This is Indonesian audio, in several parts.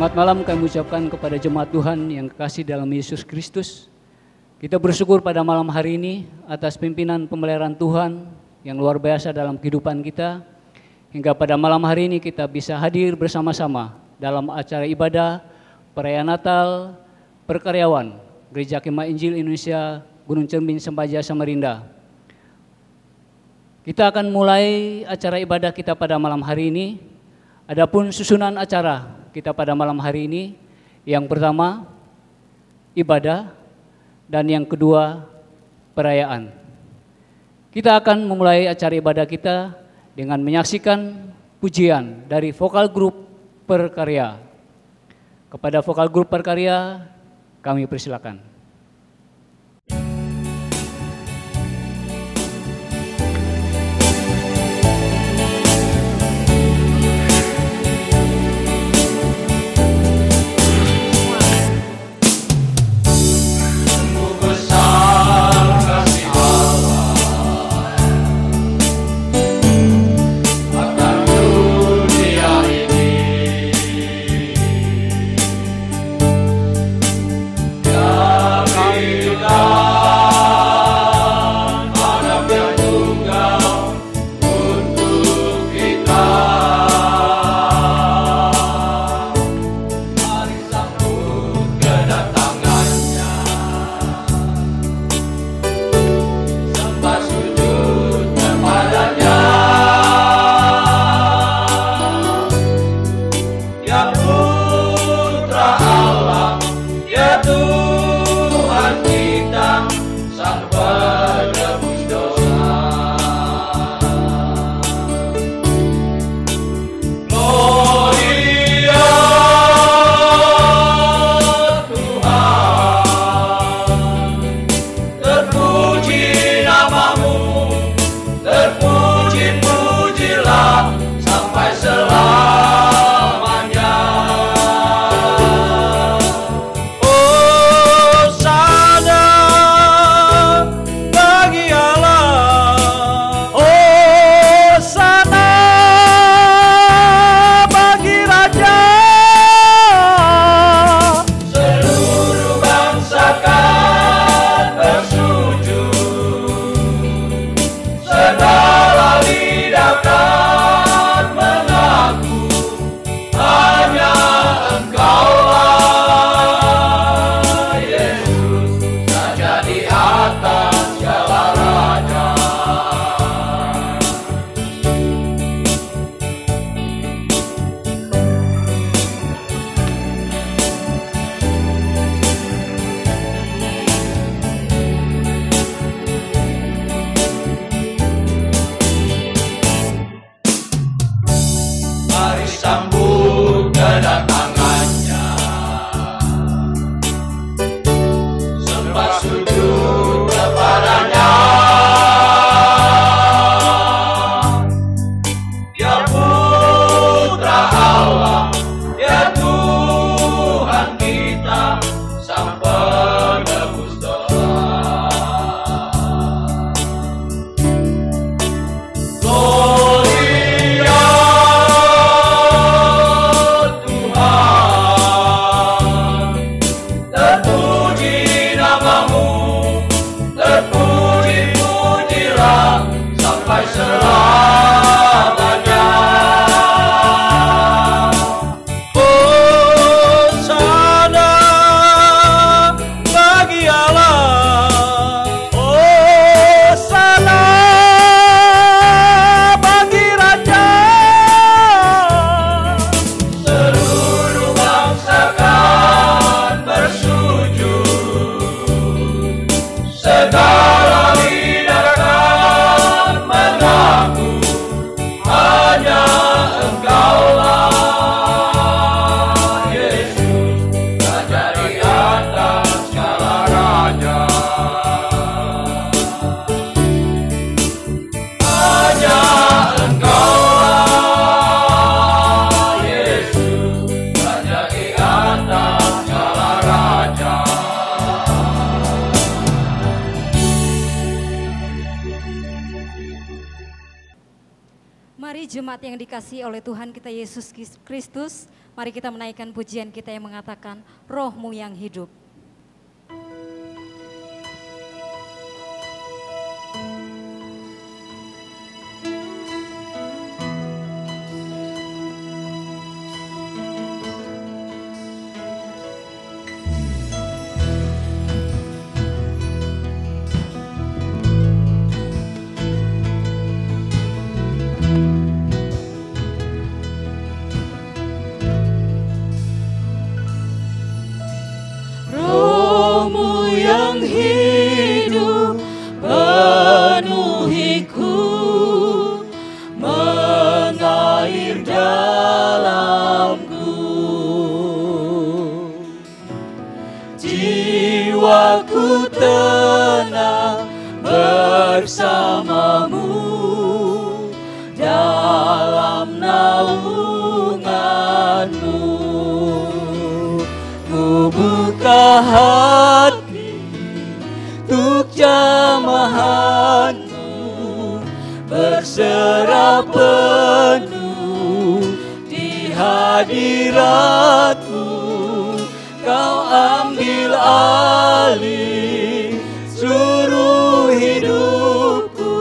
Selamat malam kami ucapkan kepada jemaat Tuhan yang kekasih dalam Yesus Kristus. Kita bersyukur pada malam hari ini atas pimpinan pemeliharaan Tuhan yang luar biasa dalam kehidupan kita. Hingga pada malam hari ini kita bisa hadir bersama-sama dalam acara ibadah perayaan Natal Perkaryawan Gereja Kemah Injil Indonesia Gunung Cermin Sembaja Samarinda. Kita akan mulai acara ibadah kita pada malam hari ini. Adapun susunan acara kita pada malam hari ini, yang pertama ibadah dan yang kedua perayaan. Kita akan memulai acara ibadah kita dengan menyaksikan pujian dari vokal grup Perkarya. Kepada vokal grup Perkarya kami persilakan. Mari jemaat yang dikasihi oleh Tuhan kita Yesus Kristus, Mari kita menaikkan pujian kita yang mengatakan Roh-Mu yang hidup. Jiwaku tenang bersamamu dalam naunganmu. Ku buka hati untuk jamahanmu, berserah penuh di hadiratmu. Kau ambil alih seluruh hidupku,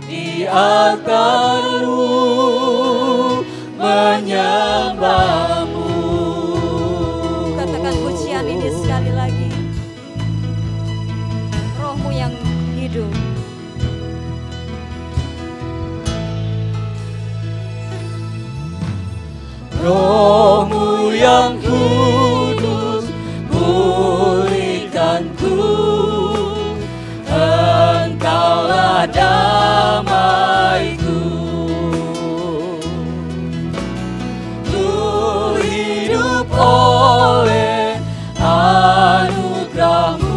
di altar-Mu menyembah-Mu. Katakan pujian ini sekali lagi. Roh-Mu yang hidup. Roh-Mu yang kudus pulihkanku, Engkaulah damaiku. Ku hidup oleh anugerah-Mu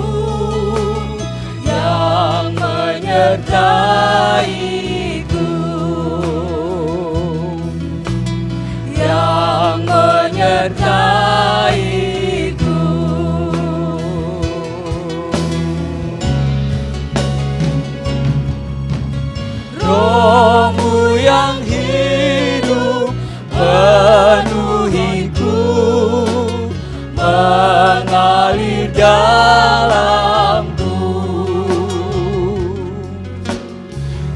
yang menyertaiku, yang menyertaiku. Roh-Mu yang hidup penuhiku, mengalir dalamku.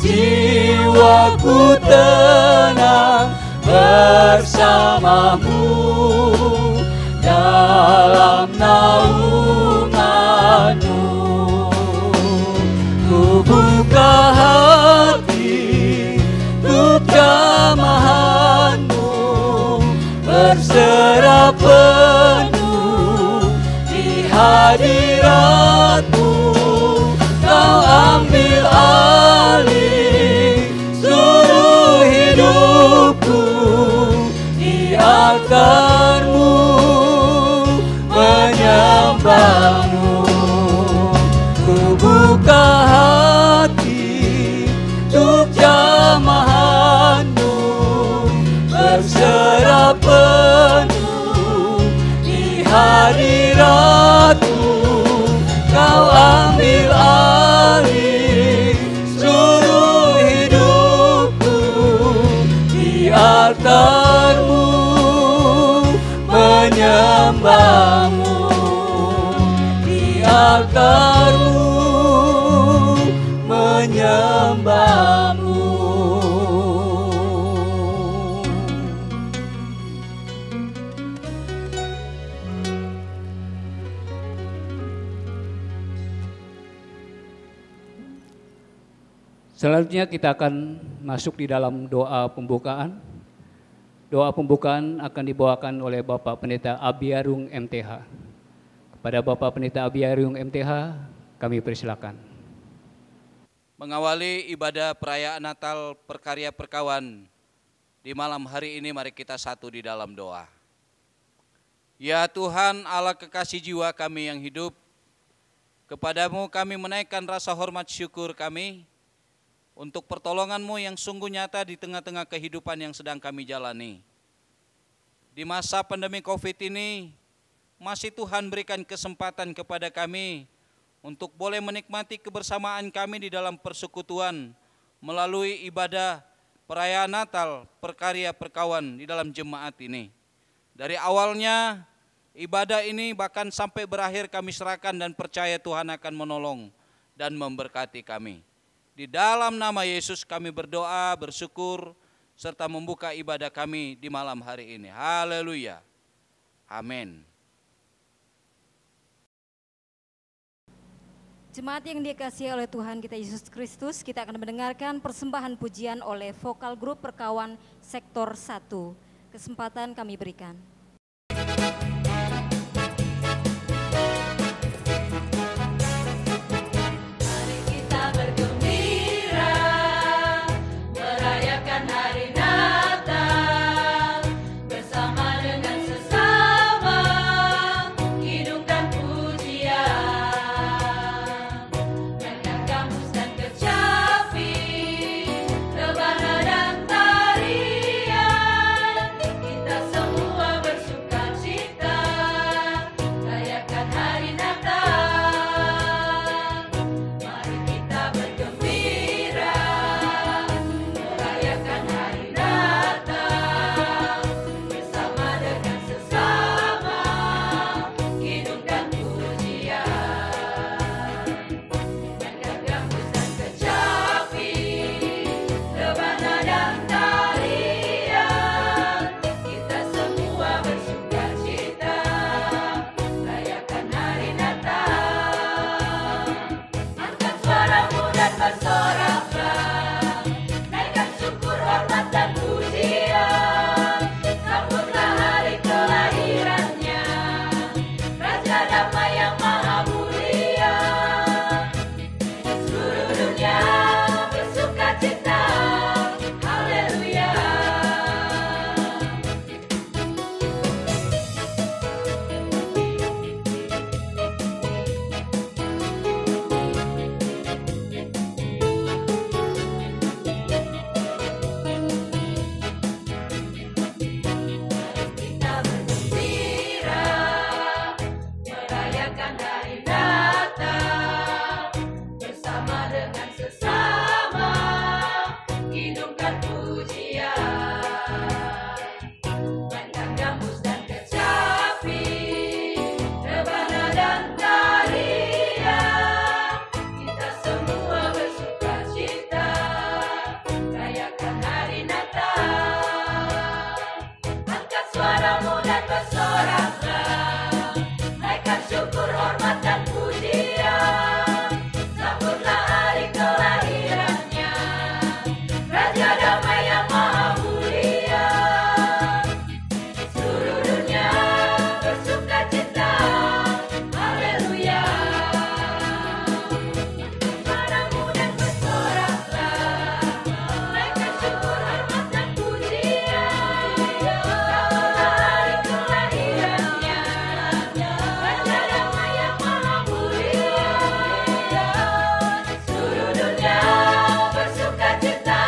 Jiwaku tenang bersamamu dalam naunganmu. Ku buka hati untuk jamahanmu, berserah penuh di hadiratmu. Kau ambil alih seluruh hidupku, di altar-Mu menyembah-Mu. Ku buka hati untuk jamahan-Mu, berserah penuh di hadirat-Mu. Kau ambil alih seluruh hidupku, di altar-Mu menyembah-Mu, di altar-Mu menyembah-Mu. Selanjutnya kita akan masuk di dalam doa pembukaan. Doa pembukaan akan dibawakan oleh Bapak Pendeta Abiarung MTH. Kepada Bapak Pendeta Abiarung MTH, kami persilakan. Mengawali ibadah perayaan Natal Perkarya Perkawan di malam hari ini, mari kita satu di dalam doa. Ya Tuhan Allah kekasih jiwa kami yang hidup, kepadamu kami menaikkan rasa hormat syukur kami untuk pertolongan-Mu yang sungguh nyata di tengah-tengah kehidupan yang sedang kami jalani. Di masa pandemi COVID ini, masih Tuhan berikan kesempatan kepada kami untuk boleh menikmati kebersamaan kami di dalam persekutuan melalui ibadah perayaan Natal Perkarya Perkawan di dalam jemaat ini. Dari awalnya ibadah ini bahkan sampai berakhir kami serahkan dan percaya Tuhan akan menolong dan memberkati kami. Di dalam nama Yesus kami berdoa, bersyukur, serta membuka ibadah kami di malam hari ini. Haleluya. Amin. Jemaat yang dikasihi oleh Tuhan kita Yesus Kristus, kita akan mendengarkan persembahan pujian oleh vokal grup Perkawan Sektor 1. Kesempatan kami berikan. Mari kita bergembira, merayakan hari Natal, bersama dengan sesama, hidupkan pujian. Mainkan gambus dan kecapi, rebana dan tarian, kita semua bersuka cita, rayakan hari Natal. Mari kita bergembira, merayakan hari Natal, bersama dengan sesama, hidupkan pujian. Mainkan gambus dan kecapi, rebana dan tarian, kita semua bersuka cita, rayakan hari Natal. Angkat suaramu dan bersoraklah, naikkan syukur, hormat dan pujian. Sambutlah hari kelahirannya, Raja Damai yang Maha Mulia. Seluruh dunia bersuka cita, haleluya. Kita bergembira, merayakan hari Natal, bersama dengan sesama, hidupkan pujian. Mainkan gambus dan kecapi, rebana dan tarian, kita semua bersuka cita, rayakan hari Natal. Angkat suaramu dan bersoraklah, naikkan syukur, hormat dan pujian. Sambutlah hari kelahirannya, Raja Damai yang Maha Mulia. Seluruh dunia bersuka cita, haleluya. Suaramu dan bersoraklah, naikkan syukur, hormat dan pujian. Sambutlah hari kelahirannya, Raja Damai yang Maha Mulia. Seluruh dunia bersuka cita,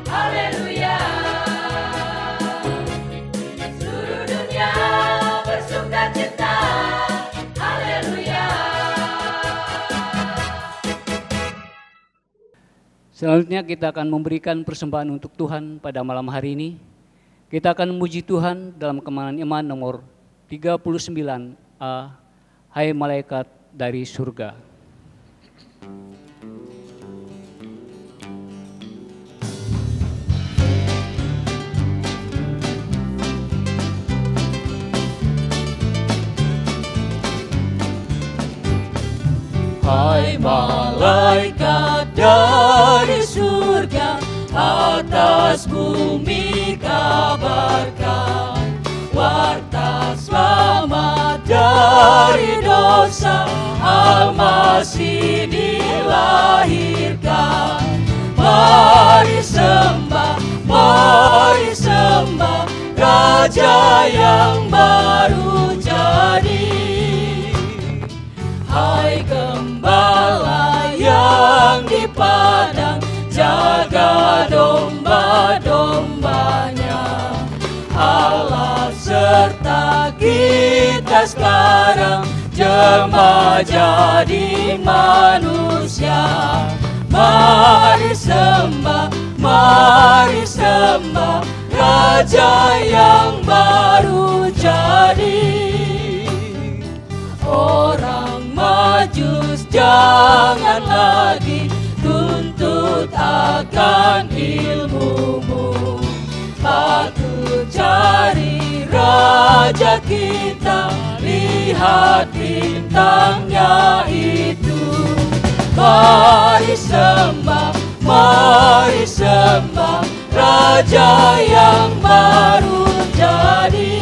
haleluya. Seluruh dunia bersuka cita, haleluya. Selanjutnya kita akan memberikan persembahan untuk Tuhan pada malam hari ini. Kita akan memuji Tuhan dalam Kemarahan Iman nomor 39A, Hai Malaikat dari Surga. Hai malaikat dari surga, atas bumi kabarkan warta selamat dari dosa. Al-Masih dilahirkan. Mari sembah Raja yang baru jadi. Hai gembala yang di padang, jaga domba-dombanya. Allah serta kita sekarang, jelma jadi manusia. Mari sembah raja yang baru jadi. Orang Majus jangan lagi tuntut akan ilmumu, patut cari raja kita, lihat bintangnya itu. Mari sembah raja yang baru jadi.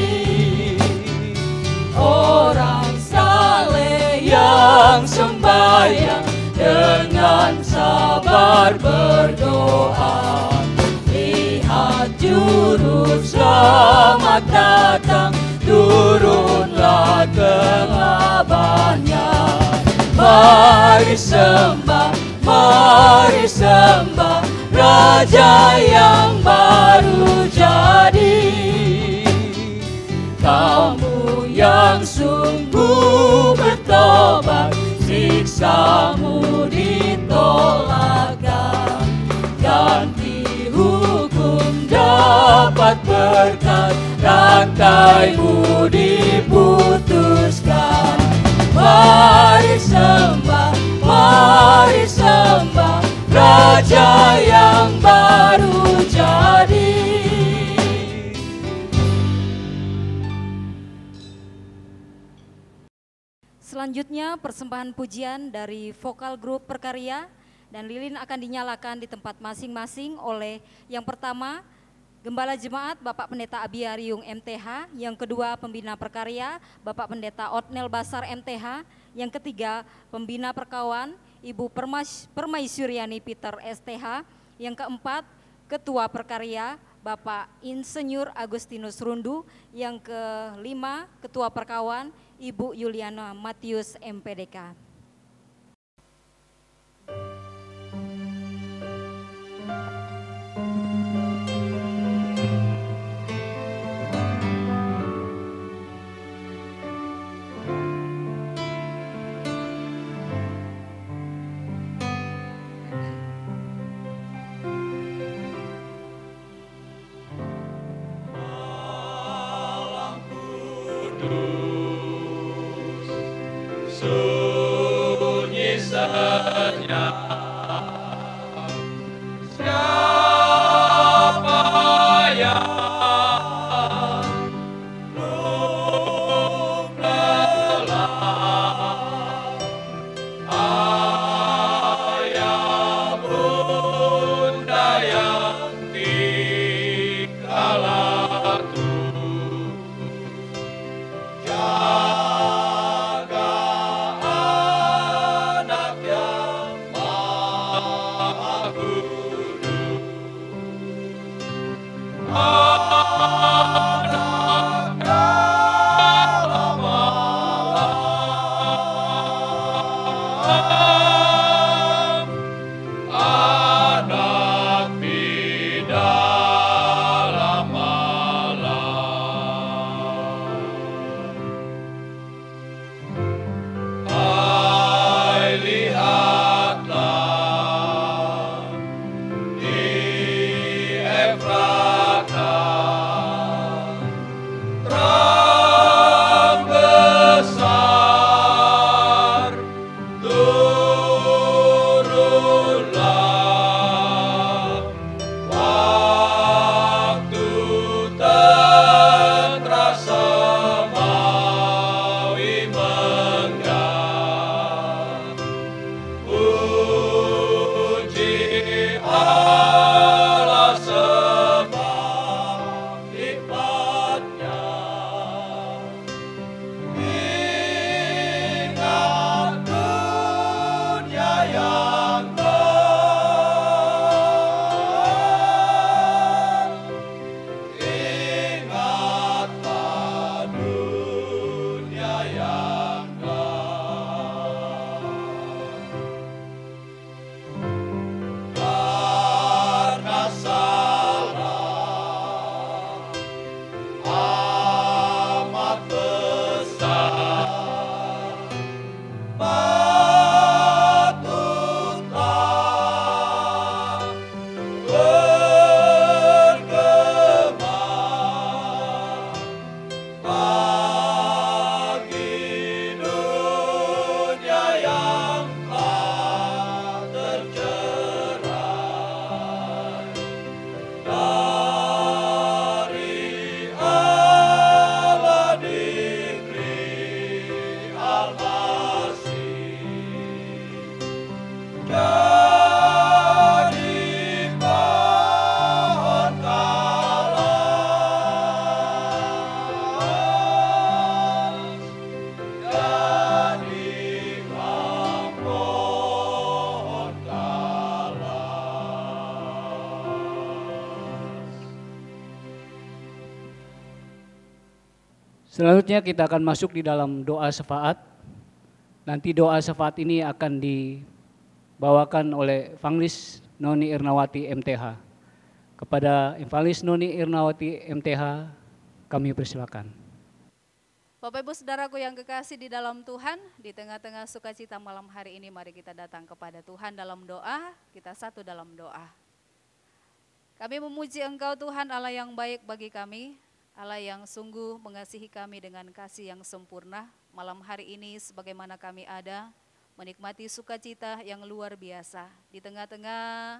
Orang saleh yang sembahyang dengan sabar berdoa, lihat juru selamat datang, turunlah ke labahnya. Mari sembah raja yang baru jadi. Kamu yang sungguh bertobat, siksamu ditolakkan, ganti hukum dapat berkat, rantaimu diputuskan. Mari sembah raja yang baru jadi. Selanjutnya persembahan pujian dari vokal grup Perkarya, dan lilin akan dinyalakan di tempat masing-masing oleh yang pertama Gembala Jemaat Bapak Pendeta Abiariung MTH, yang kedua Pembina Perkarya Bapak Pendeta Otnel Basar MTH, yang ketiga Pembina Perkawan Ibu Permaisuryani Peter STH, yang keempat Ketua Perkarya Bapak Insinyur Agustinus Rundu, yang kelima Ketua Perkawan Ibu Yuliana Matius MPDK. Sunyi senyap, siapa yang belum lelah, ayah bunda yang dikala terus, jaga Selanjutnya kita akan masuk di dalam doa syafaat. Nanti doa syafaat ini akan dibawakan oleh Evangelis Noni Irnawati MTH. Kepada Evangelis Noni Irnawati MTH, kami persilakan. Bapak Ibu Saudaraku yang kekasih di dalam Tuhan, di tengah-tengah sukacita malam hari ini mari kita datang kepada Tuhan dalam doa, kita satu dalam doa. Kami memuji Engkau Tuhan Allah yang baik bagi kami, Allah yang sungguh mengasihi kami dengan kasih yang sempurna. Malam hari ini sebagaimana kami ada, menikmati sukacita yang luar biasa di tengah-tengah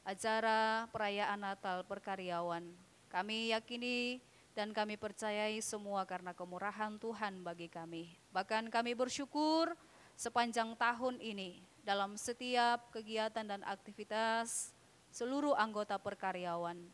acara perayaan Natal Perkaryawan. Kami yakini dan kami percayai semua karena kemurahan Tuhan bagi kami. Bahkan kami bersyukur sepanjang tahun ini dalam setiap kegiatan dan aktivitas seluruh anggota perkaryawan.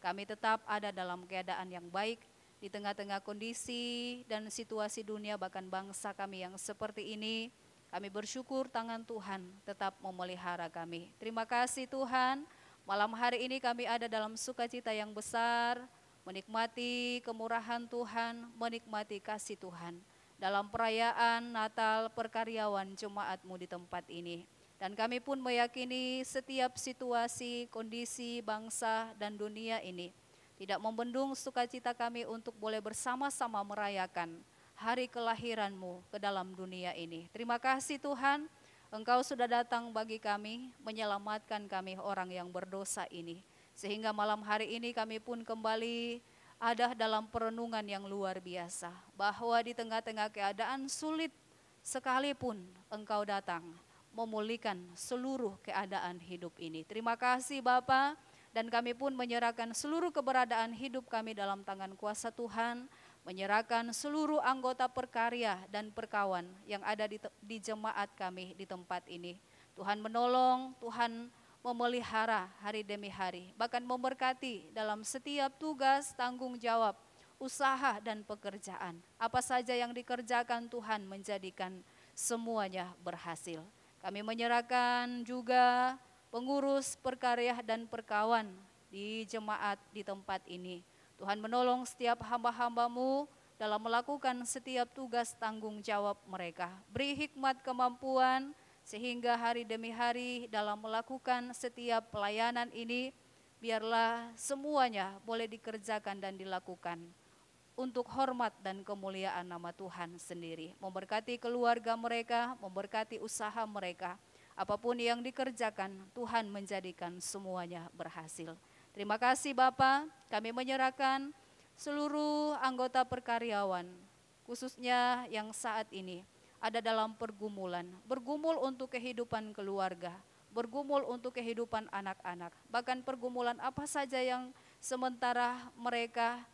Kami tetap ada dalam keadaan yang baik di tengah-tengah kondisi dan situasi dunia bahkan bangsa kami yang seperti ini. Kami bersyukur tangan Tuhan tetap memelihara kami. Terima kasih Tuhan, malam hari ini kami ada dalam sukacita yang besar, menikmati kemurahan Tuhan, menikmati kasih Tuhan dalam perayaan Natal Perkaryawan Jemaat-Mu di tempat ini. Dan kami pun meyakini setiap situasi, kondisi bangsa dan dunia ini tidak membendung sukacita kami untuk boleh bersama-sama merayakan hari kelahiran-Mu ke dalam dunia ini. Terima kasih Tuhan, Engkau sudah datang bagi kami, menyelamatkan kami orang yang berdosa ini. Sehingga malam hari ini kami pun kembali ada dalam perenungan yang luar biasa. Bahwa di tengah-tengah keadaan sulit sekalipun Engkau datang memulihkan seluruh keadaan hidup ini. Terima kasih Bapa, dan kami pun menyerahkan seluruh keberadaan hidup kami dalam tangan kuasa Tuhan. Menyerahkan seluruh anggota perkarya dan perkawan yang ada di jemaat kami di tempat ini. Tuhan menolong, Tuhan memelihara hari demi hari, bahkan memberkati dalam setiap tugas, tanggung jawab, usaha dan pekerjaan. Apa saja yang dikerjakan Tuhan menjadikan semuanya berhasil. Kami menyerahkan juga pengurus perkarya dan perkawan di jemaat di tempat ini. Tuhan menolong setiap hamba-hamba-Mu dalam melakukan setiap tugas tanggung jawab mereka. Beri hikmat kemampuan, sehingga hari demi hari dalam melakukan setiap pelayanan ini, biarlah semuanya boleh dikerjakan dan dilakukan untuk hormat dan kemuliaan nama Tuhan sendiri. Memberkati keluarga mereka, memberkati usaha mereka. Apapun yang dikerjakan, Tuhan menjadikan semuanya berhasil. Terima kasih Bapa, kami menyerahkan seluruh anggota perkaryawan, khususnya yang saat ini ada dalam pergumulan, bergumul untuk kehidupan keluarga, bergumul untuk kehidupan anak-anak, bahkan pergumulan apa saja yang sementara mereka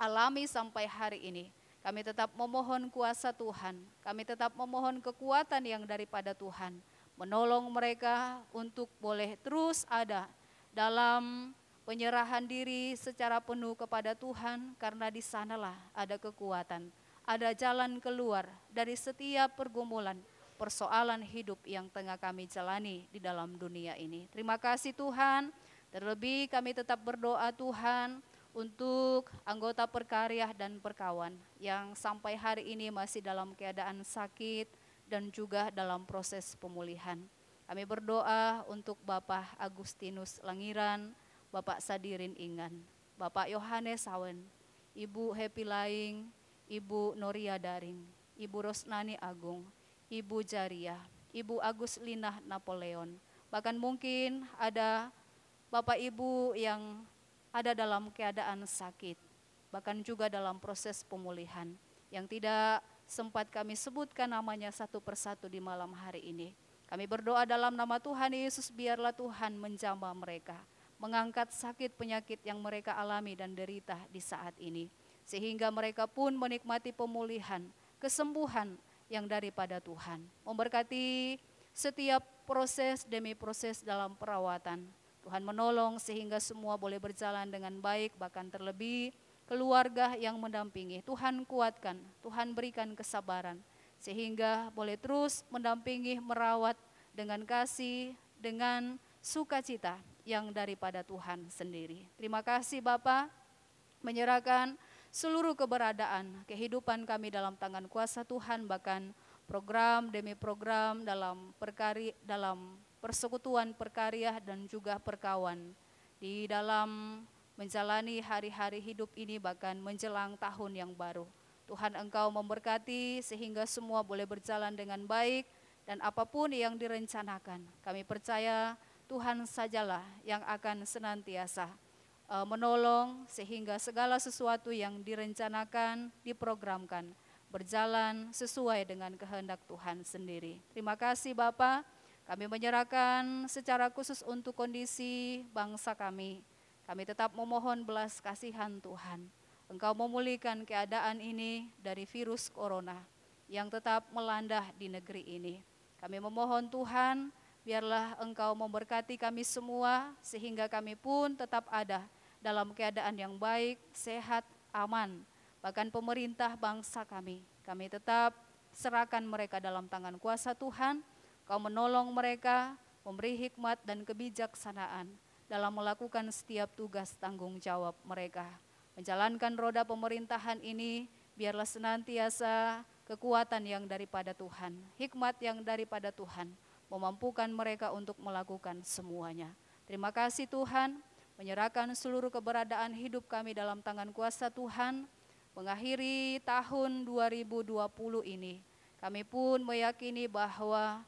alami sampai hari ini. Kami tetap memohon kuasa Tuhan, kami tetap memohon kekuatan yang daripada Tuhan, menolong mereka untuk boleh terus ada dalam penyerahan diri secara penuh kepada Tuhan, karena di sanalah ada kekuatan. Ada jalan keluar dari setiap pergumulan, persoalan hidup yang tengah kami jalani di dalam dunia ini. Terima kasih Tuhan, terlebih kami tetap berdoa Tuhan untuk anggota perkarya dan perkawan yang sampai hari ini masih dalam keadaan sakit dan juga dalam proses pemulihan. Kami berdoa untuk Bapak Agustinus Langiran, Bapak Sadirin Ingan, Bapak Yohanes Sawen, Ibu Happy Laing, Ibu Noria Daring, Ibu Rosnani Agung, Ibu Jariah, Ibu Agus Linah Napoleon. Bahkan mungkin ada Bapak Ibu yang ada dalam keadaan sakit, bahkan juga dalam proses pemulihan, yang tidak sempat kami sebutkan namanya satu persatu di malam hari ini. Kami berdoa dalam nama Tuhan Yesus, biarlah Tuhan menjamah mereka, mengangkat sakit penyakit yang mereka alami dan derita di saat ini, sehingga mereka pun menikmati pemulihan, kesembuhan yang daripada Tuhan. Memberkati setiap proses demi proses dalam perawatan. Tuhan menolong sehingga semua boleh berjalan dengan baik, bahkan terlebih keluarga yang mendampingi. Tuhan kuatkan, Tuhan berikan kesabaran, sehingga boleh terus mendampingi, merawat dengan kasih, dengan sukacita yang daripada Tuhan sendiri. Terima kasih Bapa, menyerahkan seluruh keberadaan kehidupan kami dalam tangan kuasa Tuhan, bahkan program demi program dalam persekutuan perkarya dan juga perkawan di dalam menjalani hari-hari hidup ini bahkan menjelang tahun yang baru. Tuhan, Engkau memberkati sehingga semua boleh berjalan dengan baik dan apapun yang direncanakan. Kami percaya Tuhan sajalah yang akan senantiasa menolong sehingga segala sesuatu yang direncanakan, diprogramkan, berjalan sesuai dengan kehendak Tuhan sendiri. Terima kasih Bapa, kami menyerahkan secara khusus untuk kondisi bangsa kami. Kami tetap memohon belas kasihan Tuhan. Engkau memulihkan keadaan ini dari virus corona yang tetap melanda di negeri ini. Kami memohon Tuhan, biarlah Engkau memberkati kami semua sehingga kami pun tetap ada dalam keadaan yang baik, sehat, aman. Bahkan pemerintah bangsa kami tetap serahkan mereka dalam tangan kuasa Tuhan. Kau menolong mereka, memberi hikmat dan kebijaksanaan dalam melakukan setiap tugas tanggung jawab mereka. Menjalankan roda pemerintahan ini, biarlah senantiasa kekuatan yang daripada Tuhan, hikmat yang daripada Tuhan, memampukan mereka untuk melakukan semuanya. Terima kasih Tuhan, menyerahkan seluruh keberadaan hidup kami dalam tangan kuasa Tuhan. Mengakhiri tahun 2020 ini, kami pun meyakini bahwa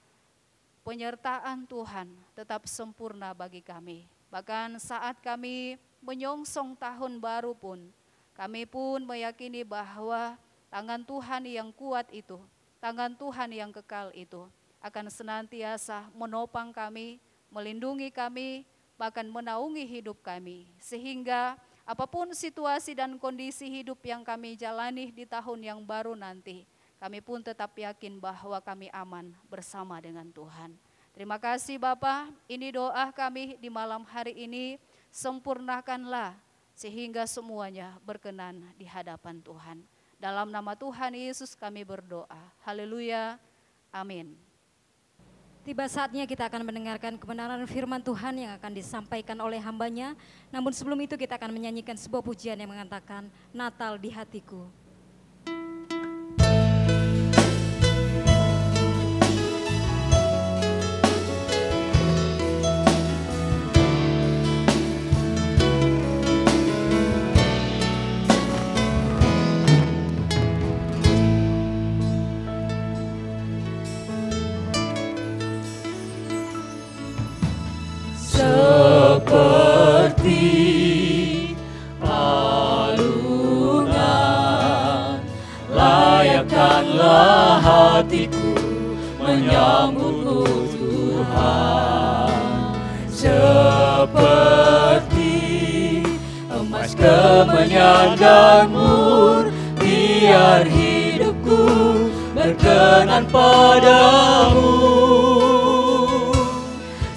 penyertaan Tuhan tetap sempurna bagi kami. Bahkan saat kami menyongsong tahun baru pun, kami pun meyakini bahwa tangan Tuhan yang kuat itu, tangan Tuhan yang kekal itu akan senantiasa menopang kami, melindungi kami, bahkan menaungi hidup kami. Sehingga apapun situasi dan kondisi hidup yang kami jalani di tahun yang baru nanti, kami pun tetap yakin bahwa kami aman bersama dengan Tuhan. Terima kasih Bapa, ini doa kami di malam hari ini, sempurnakanlah sehingga semuanya berkenan di hadapan Tuhan. Dalam nama Tuhan Yesus kami berdoa. Haleluya. Amin. Tiba saatnya kita akan mendengarkan kebenaran firman Tuhan yang akan disampaikan oleh hambanya. Namun sebelum itu kita akan menyanyikan sebuah pujian yang mengatakan Natal di hatiku. Seperti alungan, layakkanlah hatiku menyambutmu Tuhan. Seperti emas kemenyan dan mur, biar hidupku berkenan padamu.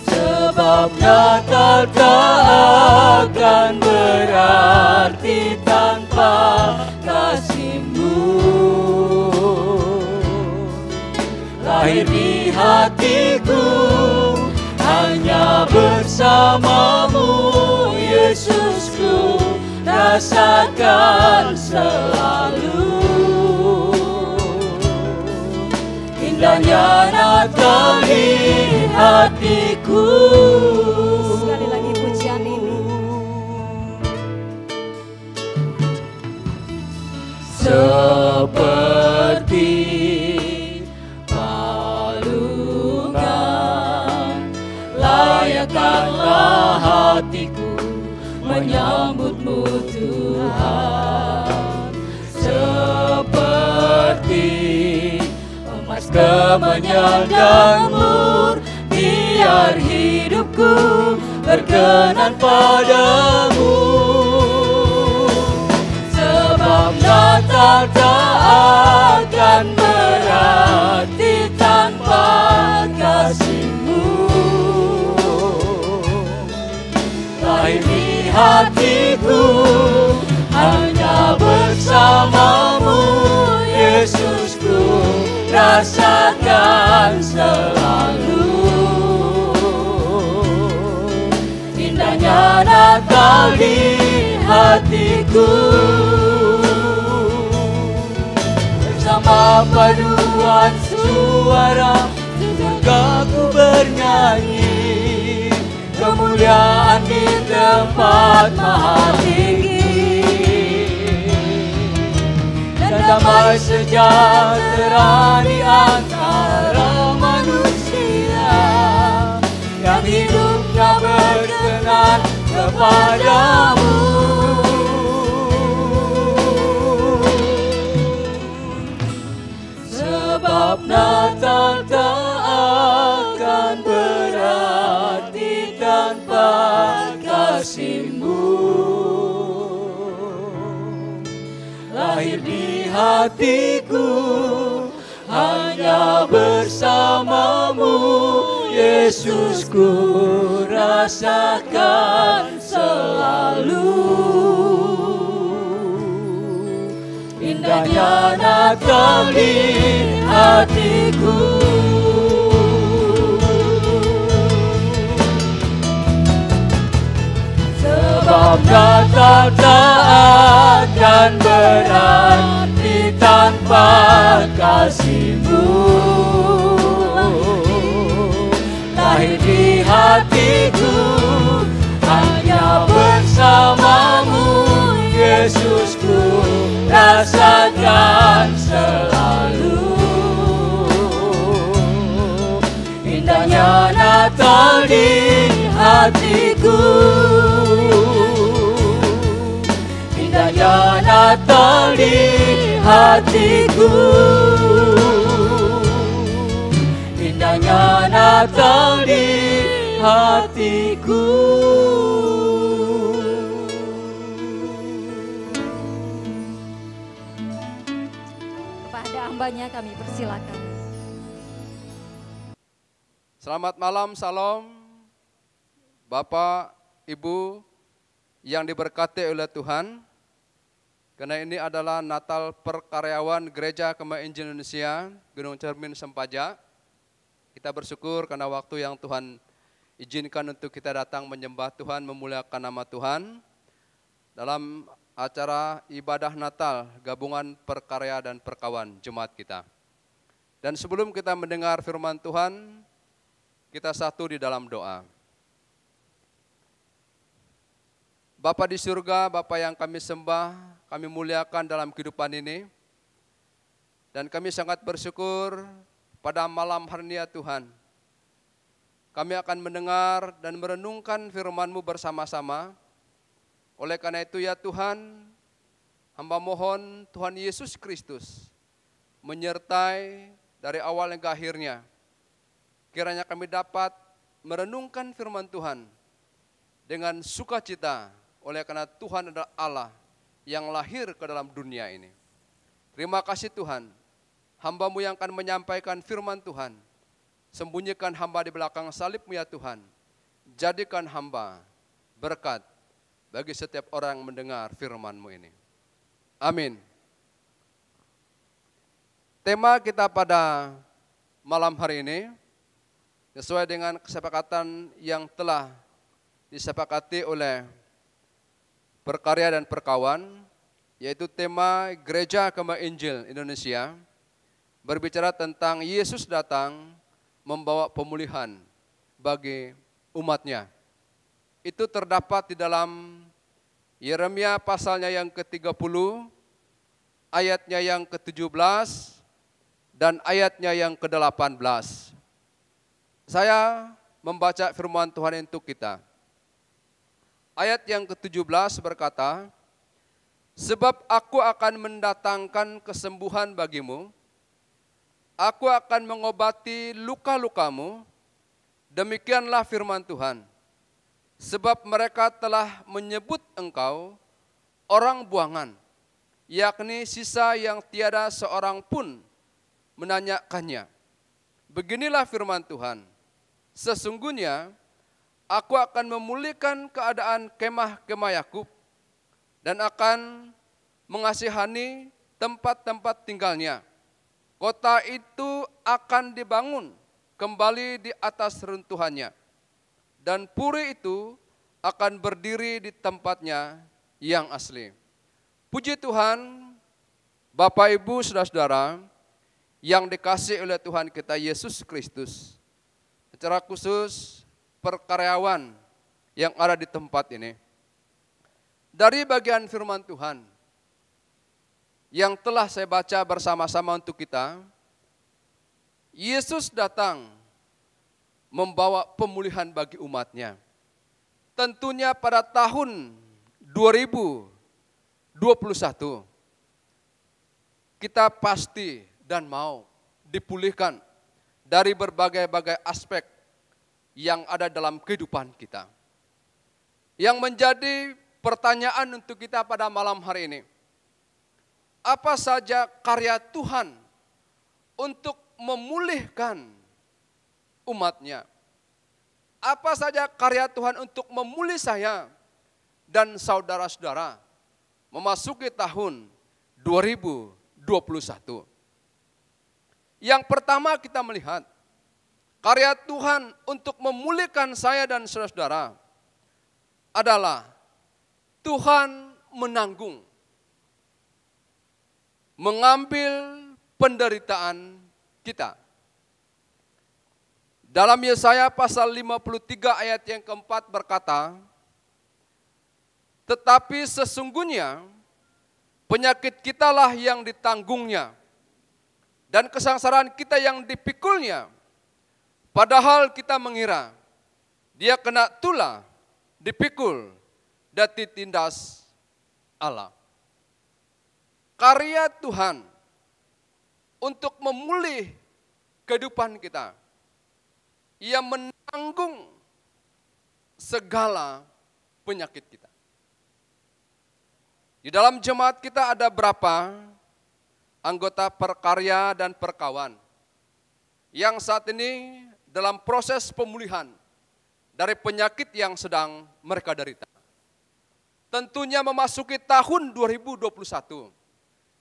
Sebab Natal tak akan berarti tanpa kasih-Mu. Lahir di hatiku hanya bersama-Mu, Yesusku, rasakan selalu. Indahnya Natal di hatiku. Sekali lagi pujian ini. Seperti palungan, layakkanlah hatiku menyambutmu Tuhan. Seperti emas kemenyan dan mur, biar hidupku berkenan padamu. Sebab Natal tak akan berarti tanpa kasih-Mu. Lahir di hatiku hanya bersama-Mu, Yesusku, rasakan selalu. Indahnya Natal di hatiku. paduan suara surgaku bernyanyi, kemuliaan di tempat maha tinggi, dan damai sejahtera di antara manusia yang hidupnya berkenan kepadamu. Sebab Natal tak akan berarti tanpa kasih-Mu. Lahir di hatiku hanya bersama-Mu, Yesus, ku rasakan selalu. Indahnya Natal di hatiku. Sebab Natal tak akan berarti tanpa kasih-Mu. Lahir di hatiku hanya bersama-Mu, Yesus, ku rasakan selalu. Indahnya Natal di hatiku. Indahnya Natal di hatiku. Indahnya Natal di hatiku. Kepada hambanya kami persilakan. Selamat malam, salam Bapak, Ibu yang diberkati oleh Tuhan. Karena ini adalah Natal Perkaryawan Gereja Kema Injil Indonesia, Gunung Cermin, Sempaja. Kita bersyukur karena waktu yang Tuhan izinkan untuk kita datang menyembah Tuhan, memuliakan nama Tuhan dalam acara ibadah Natal Gabungan Perkarya dan Perkawan Jemaat kita. Dan sebelum kita mendengar firman Tuhan, kita satu di dalam doa. Bapa di surga, Bapa yang kami sembah, kami muliakan dalam kehidupan ini. Dan kami sangat bersyukur pada malam hari ini ya Tuhan. Kami akan mendengar dan merenungkan firman-Mu bersama-sama. Oleh karena itu ya Tuhan, hamba mohon Tuhan Yesus Kristus menyertai dari awal hingga akhirnya. Kiranya kami dapat merenungkan firman Tuhan dengan sukacita, oleh karena Tuhan adalah Allah yang lahir ke dalam dunia ini. Terima kasih Tuhan, hamba-Mu yang akan menyampaikan firman Tuhan. Sembunyikan hamba di belakang salib-Mu ya Tuhan. Jadikan hamba berkat bagi setiap orang yang mendengar firman-Mu ini. Amin. Tema kita pada malam hari ini sesuai dengan kesepakatan yang telah disepakati oleh Perkarya dan Perkawan, yaitu tema Gereja Kema Injil Indonesia, berbicara tentang Yesus datang membawa pemulihan bagi umatnya. Itu terdapat di dalam Yeremia pasalnya yang ke-30, ayatnya yang ke-17, dan ayatnya yang ke-18. Saya membaca firman Tuhan untuk kita. Ayat yang ke-17 berkata, sebab aku akan mendatangkan kesembuhan bagimu, aku akan mengobati luka-lukamu, demikianlah firman Tuhan. Sebab mereka telah menyebut engkau orang buangan, yakni sisa yang tiada seorang pun menanyakannya. Beginilah firman Tuhan, sesungguhnya aku akan memulihkan keadaan kemah-kemah Yakub dan akan mengasihani tempat-tempat tinggalnya. Kota itu akan dibangun kembali di atas runtuhannya, dan puri itu akan berdiri di tempatnya yang asli. Puji Tuhan, Bapak, Ibu, Saudara-saudara yang dikasih oleh Tuhan kita Yesus Kristus, secara khusus perkaryawan yang ada di tempat ini. Dari bagian firman Tuhan yang telah saya baca bersama-sama untuk kita, Yesus datang membawa pemulihan bagi umatnya. Tentunya pada tahun 2021, kita pasti dan mau dipulihkan dari berbagai-bagai aspek yang ada dalam kehidupan kita. Yang menjadi pertanyaan untuk kita pada malam hari ini, apa saja karya Tuhan untuk memulihkan umatnya? Apa saja karya Tuhan untuk memulih saya dan saudara-saudara memasuki tahun 2021? Yang pertama kita melihat karya Tuhan untuk memulihkan saya dan saudara-saudara adalah Tuhan menanggung, mengambil penderitaan kita. Dalam Yesaya pasal 53 ayat yang keempat berkata, tetapi sesungguhnya penyakit kitalah yang ditanggungnya, dan kesengsaraan kita yang dipikulnya. Padahal kita mengira dia kena tulah, dipikul, dan ditindas Allah. Karya Tuhan untuk memulih kehidupan kita, Ia menanggung segala penyakit kita. Di dalam jemaat kita ada berapa anggota perkarya dan perkawan yang saat ini dalam proses pemulihan dari penyakit yang sedang mereka derita. Tentunya memasuki tahun 2021,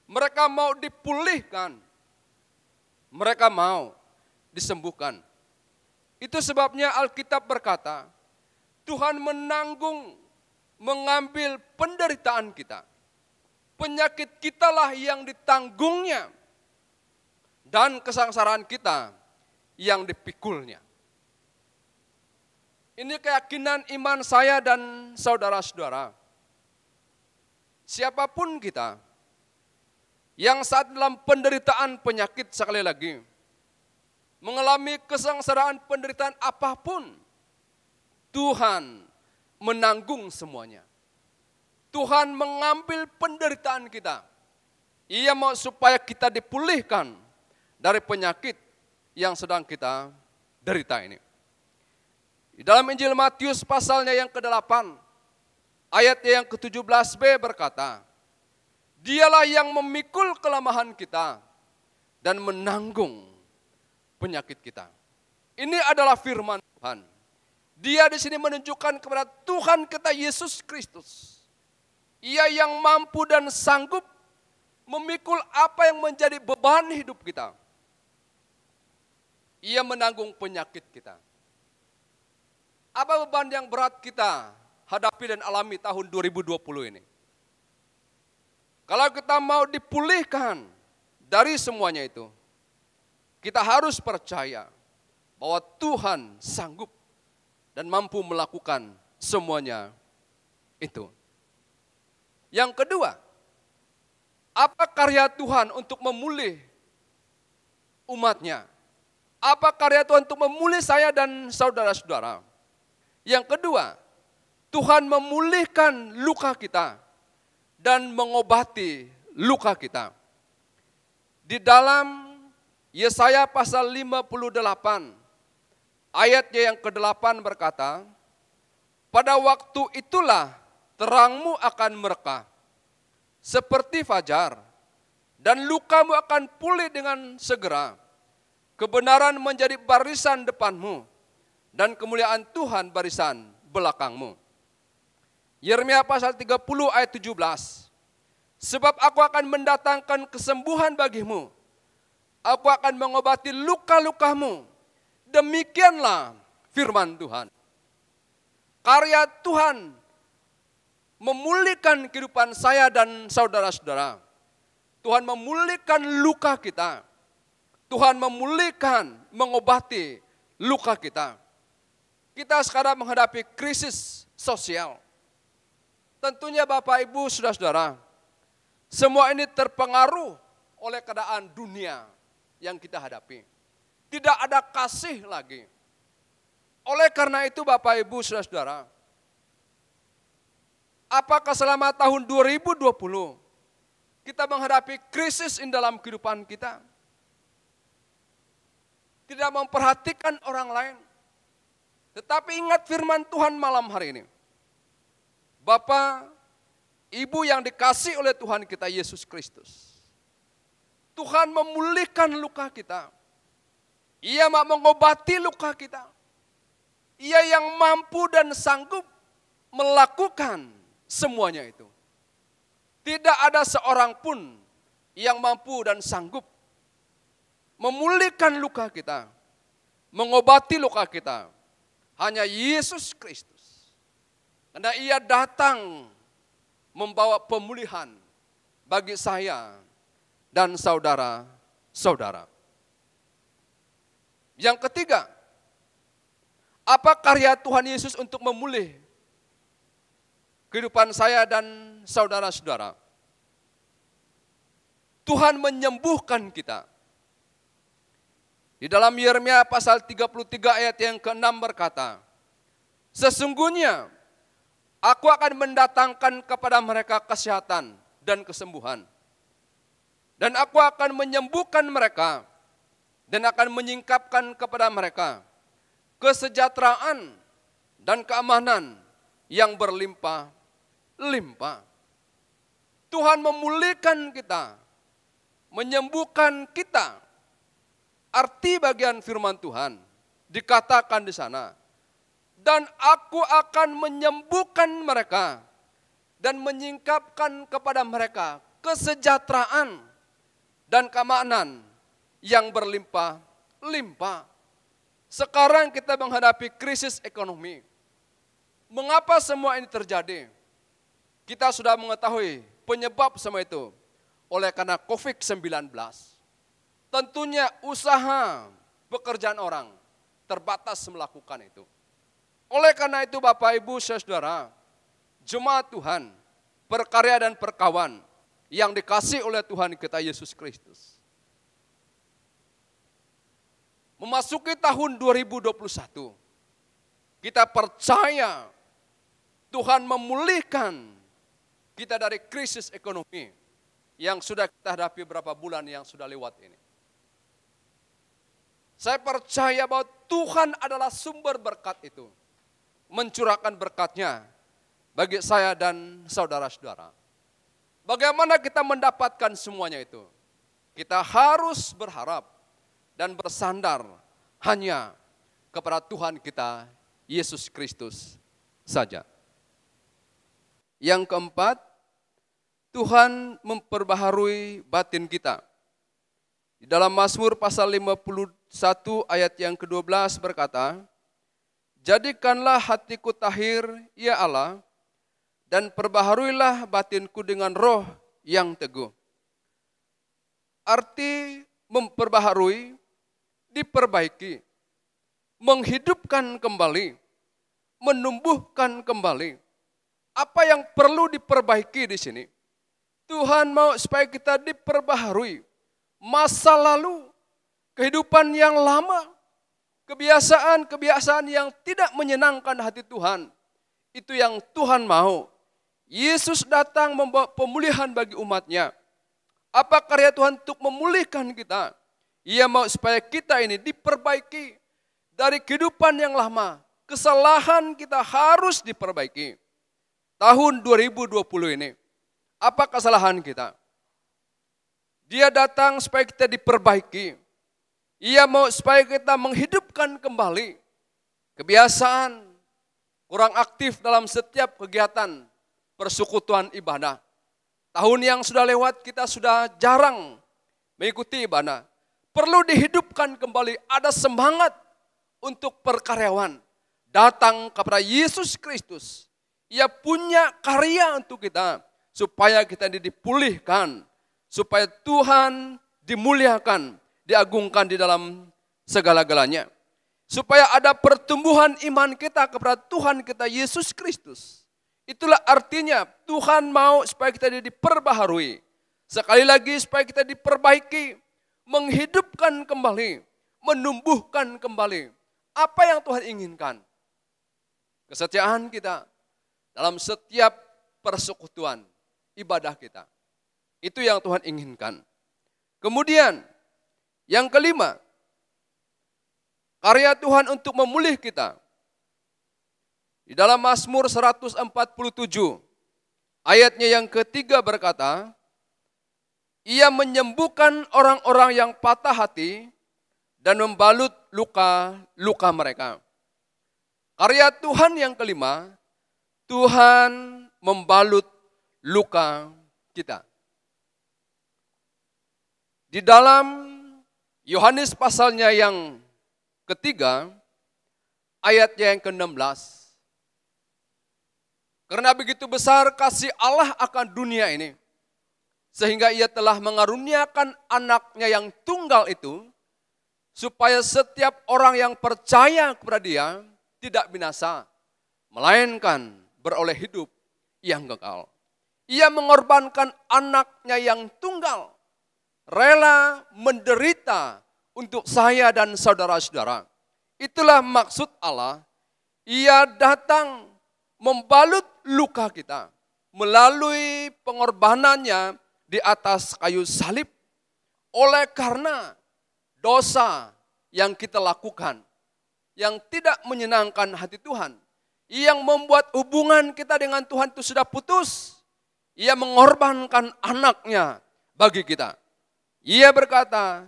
mereka mau dipulihkan, mereka mau disembuhkan. Itu sebabnya Alkitab berkata, Tuhan menanggung, mengambil penderitaan kita. Penyakit kitalah yang ditanggungnya, dan kesengsaraan kita yang dipikulnya. Ini keyakinan iman saya dan saudara-saudara. Siapapun kita yang saat dalam penderitaan penyakit, sekali lagi, mengalami kesengsaraan penderitaan apapun, Tuhan menanggung semuanya. Tuhan mengambil penderitaan kita. Ia mau supaya kita dipulihkan dari penyakit yang sedang kita derita ini. Di dalam Injil Matius pasalnya yang ke-8, ayat yang ke-17b berkata, Dialah yang memikul kelemahan kita dan menanggung penyakit kita. Ini adalah firman Tuhan. Dia di sini menunjukkan kepada Tuhan kita Yesus Kristus. Ia yang mampu dan sanggup memikul apa yang menjadi beban hidup kita. Ia menanggung penyakit kita. Apa beban yang berat kita hadapi dan alami tahun 2020 ini? Kalau kita mau dipulihkan dari semuanya itu, kita harus percaya bahwa Tuhan sanggup dan mampu melakukan semuanya itu. Yang kedua, apa karya Tuhan untuk memulih umatnya? Apa karya Tuhan untuk memulih saya dan saudara-saudara? Yang kedua, Tuhan memulihkan luka kita dan mengobati luka kita. Di dalam Yesaya pasal 58, ayatnya yang ke-8 berkata, pada waktu itulah terangmu akan mereka seperti fajar, dan lukamu akan pulih dengan segera. Kebenaran menjadi barisan depanmu, dan kemuliaan Tuhan barisan belakangmu. Yeremia pasal 30 ayat 17. Sebab aku akan mendatangkan kesembuhan bagimu. Aku akan mengobati luka-lukamu. Demikianlah firman Tuhan. Karya Tuhan memulihkan kehidupan saya dan saudara-saudara. Tuhan memulihkan luka kita. Tuhan memulihkan, mengobati luka kita. Kita sekarang menghadapi krisis sosial. Tentunya Bapak, Ibu, Saudara-saudara, semua ini terpengaruh oleh keadaan dunia yang kita hadapi. Tidak ada kasih lagi. Oleh karena itu Bapak, Ibu, Saudara-saudara, apakah selama tahun 2020 kita menghadapi krisis di dalam kehidupan kita? Tidak memperhatikan orang lain. Tetapi ingat firman Tuhan malam hari ini. Bapak, Ibu yang dikasih oleh Tuhan kita Yesus Kristus. Tuhan memulihkan luka kita. Ia mau mengobati luka kita. Ia yang mampu dan sanggup melakukan semuanya itu. Tidak ada seorang pun yang mampu dan sanggup memulihkan luka kita, mengobati luka kita. Hanya Yesus Kristus. Karena Ia datang membawa pemulihan bagi saya dan saudara-saudara. Yang ketiga, apa karya Tuhan Yesus untuk memulih kehidupan saya dan saudara-saudara? Tuhan menyembuhkan kita. Di dalam Yeremia pasal 33 ayat yang ke-6 berkata, sesungguhnya aku akan mendatangkan kepada mereka kesehatan dan kesembuhan. Dan aku akan menyembuhkan mereka dan akan menyingkapkan kepada mereka kesejahteraan dan keamanan yang berlimpah-limpah. Tuhan memulihkan kita, menyembuhkan kita. Arti bagian firman Tuhan dikatakan di sana, dan aku akan menyembuhkan mereka dan menyingkapkan kepada mereka kesejahteraan dan keamanan yang berlimpah-limpah. Sekarang kita menghadapi krisis ekonomi. Mengapa semua ini terjadi? Kita sudah mengetahui penyebab semua itu oleh karena COVID-19. Tentunya usaha pekerjaan orang terbatas melakukan itu. Oleh karena itu Bapak, Ibu, Saudara, jemaat Tuhan, perkarya dan perkawan yang dikasih oleh Tuhan kita Yesus Kristus. Memasuki tahun 2021, kita percaya Tuhan memulihkan kita dari krisis ekonomi yang sudah kita hadapi beberapa bulan yang sudah lewat ini. Saya percaya bahwa Tuhan adalah sumber berkat itu. Mencurahkan berkatnya bagi saya dan saudara-saudara. Bagaimana kita mendapatkan semuanya itu? Kita harus berharap dan bersandar hanya kepada Tuhan kita, Yesus Kristus saja. Yang keempat, Tuhan memperbaharui batin kita. Di dalam Mazmur pasal 51 ayat yang ke-12 berkata, jadikanlah hatiku tahir, ya Allah, dan perbaharuilah batinku dengan roh yang teguh. Arti memperbaharui, diperbaiki, menghidupkan kembali, menumbuhkan kembali. Apa yang perlu diperbaiki di sini? Tuhan mau supaya kita diperbaharui. Masa lalu, kehidupan yang lama, kebiasaan-kebiasaan yang tidak menyenangkan hati Tuhan, itu yang Tuhan mau. Yesus datang membawa pemulihan bagi umatnya. Apa karya Tuhan untuk memulihkan kita? Ia mau supaya kita ini diperbaiki dari kehidupan yang lama. Kesalahan kita harus diperbaiki. Tahun 2020 ini, apa kesalahan kita? Dia datang supaya kita diperbaiki. Ia mau supaya kita menghidupkan kembali kebiasaan kurang aktif dalam setiap kegiatan persekutuan ibadah. Tahun yang sudah lewat kita sudah jarang mengikuti ibadah. Perlu dihidupkan kembali, ada semangat untuk perkaryawan. Datang kepada Yesus Kristus. Ia punya karya untuk kita supaya kita dipulihkan. Supaya Tuhan dimuliakan diagungkan di dalam segala-galanya. Supaya ada pertumbuhan iman kita kepada Tuhan kita Yesus Kristus. Itulah artinya Tuhan mau supaya kita diperbaharui. Sekali lagi supaya kita diperbaiki, menghidupkan kembali, menumbuhkan kembali apa yang Tuhan inginkan. Kesetiaan kita dalam setiap persekutuan ibadah kita. Itu yang Tuhan inginkan. Kemudian yang kelima, karya Tuhan untuk memulih kita. Di dalam Mazmur 147 ayatnya yang ketiga berkata, Ia menyembuhkan orang-orang yang patah hati dan membalut luka-luka mereka. Karya Tuhan yang kelima, Tuhan membalut luka kita. Di dalam Yohanes pasalnya yang ketiga, ayatnya yang ke-16. Karena begitu besar kasih Allah akan dunia ini, sehingga ia telah mengaruniakan anaknya yang tunggal itu, supaya setiap orang yang percaya kepada dia tidak binasa, melainkan beroleh hidup yang kekal. Ia mengorbankan anaknya yang tunggal, rela menderita untuk saya dan saudara-saudara. Itulah maksud Allah. Ia datang membalut luka kita melalui pengorbanannya di atas kayu salib. Oleh karena dosa yang kita lakukan, yang tidak menyenangkan hati Tuhan, yang membuat hubungan kita dengan Tuhan itu sudah putus, Ia mengorbankan anaknya bagi kita. Ia berkata,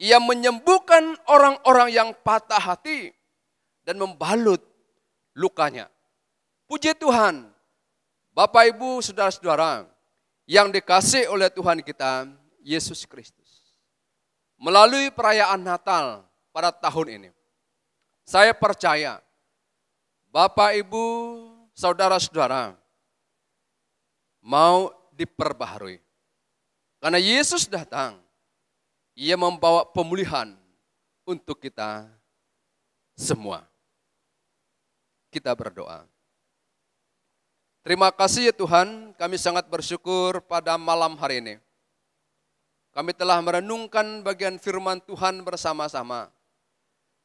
Ia menyembuhkan orang-orang yang patah hati dan membalut lukanya. Puji Tuhan, Bapak Ibu Saudara-saudara yang dikasihi oleh Tuhan kita, Yesus Kristus. Melalui perayaan Natal pada tahun ini, saya percaya Bapak Ibu Saudara-saudara mau diperbaharui. Karena Yesus datang, Ia membawa pemulihan untuk kita semua. Kita berdoa. Terima kasih ya Tuhan, kami sangat bersyukur pada malam hari ini. Kami telah merenungkan bagian firman Tuhan bersama-sama.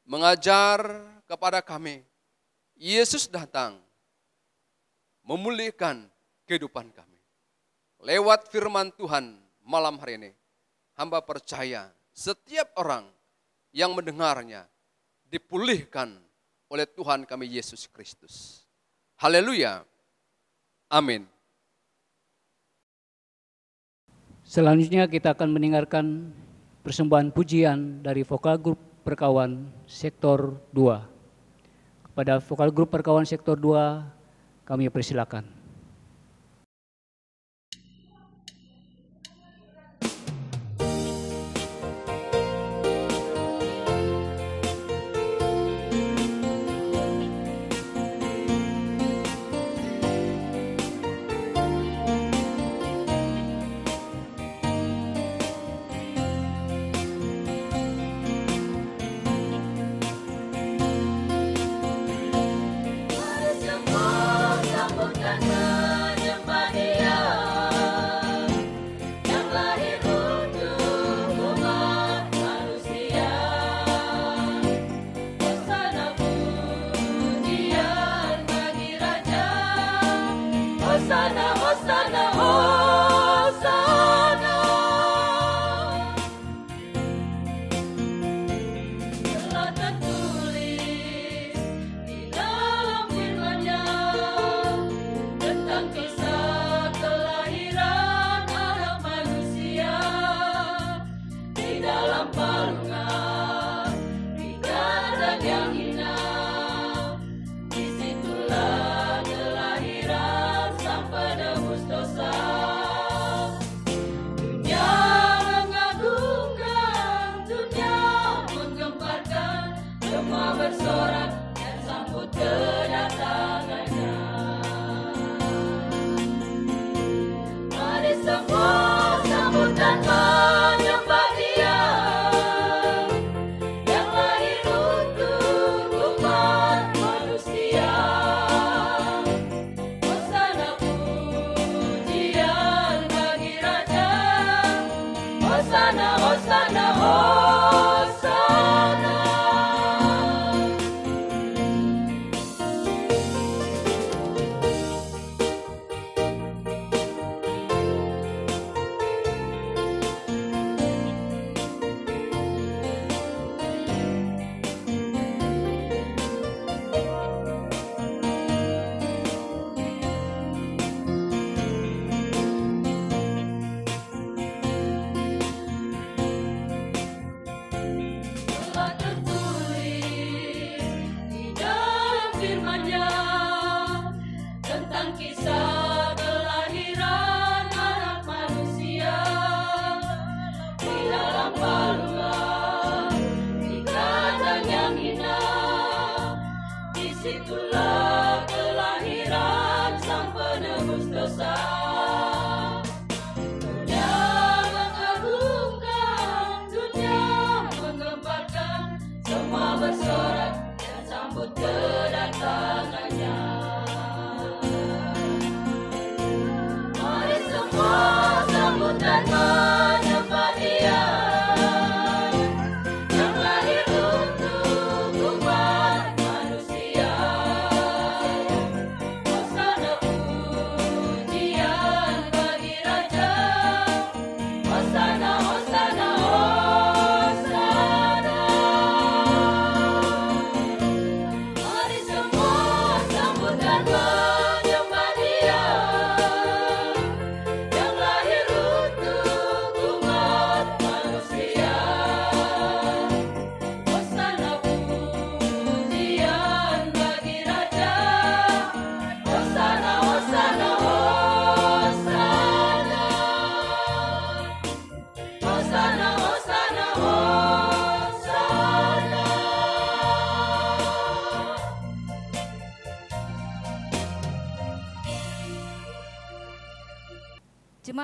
Mengajar kepada kami, Yesus datang memulihkan kehidupan kami. Lewat firman Tuhan malam hari ini, hamba percaya setiap orang yang mendengarnya dipulihkan oleh Tuhan kami Yesus Kristus. Haleluya. Amin. Selanjutnya kita akan mendengarkan persembahan pujian dari vokal grup Perkawan Sektor 2. Kepada vokal grup Perkawan Sektor 2 kami persilakan. Sambutkan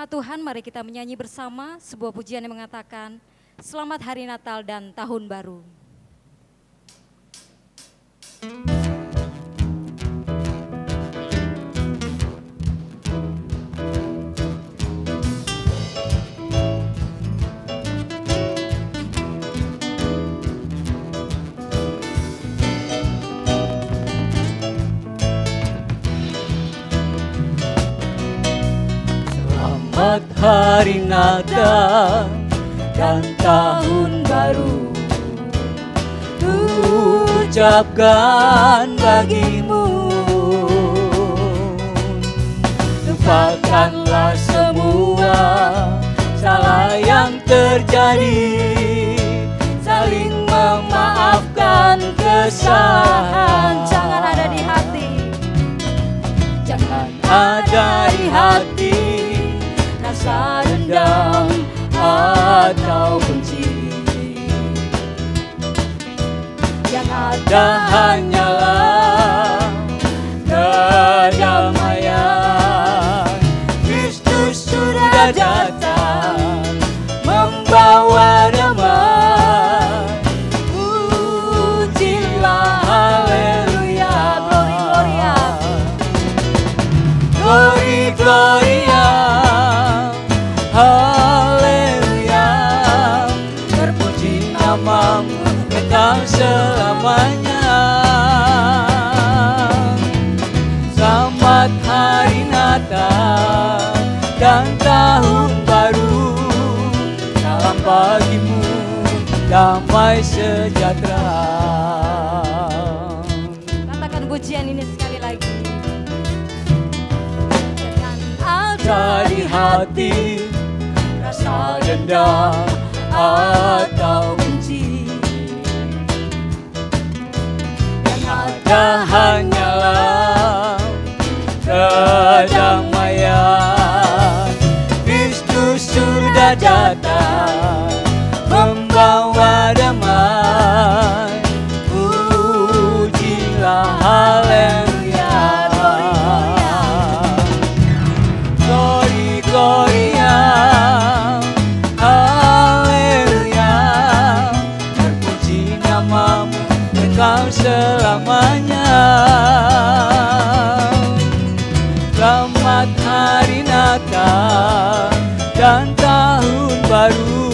Jemaat Tuhan, mari kita menyanyi bersama sebuah pujian yang mengatakan, Selamat Hari Natal dan Tahun Baru. Selamat Hari Natal dan Tahun Baru, ucapkan bagimu. Lupakanlah semua salah yang terjadi, saling memaafkan kesalahan. Jangan ada di hati, Jangan ada di hati rasa dendam atau benci. Yang ada hanyalah kedamaian. Kristus sudah datang membawa damai. Pujilah, haleluya, gloria, glory, gloria, haleluya. Terpuji namamu kekal selamanya. Selamat Hari Natal dan Tahun Baru. Salam bagimu, damai sejahtera. katakan pujian ini sekali lagi. Ada di hati rasa dendam atau benci. Yang ada hanyalah kedamaian. Kristus sudah datang membawa damai. Pujilah, haleluya, glory, gloria, haleluya. Terpuji namamu kekal selamanya. Selamat Hari Natal dan Tahun Baru.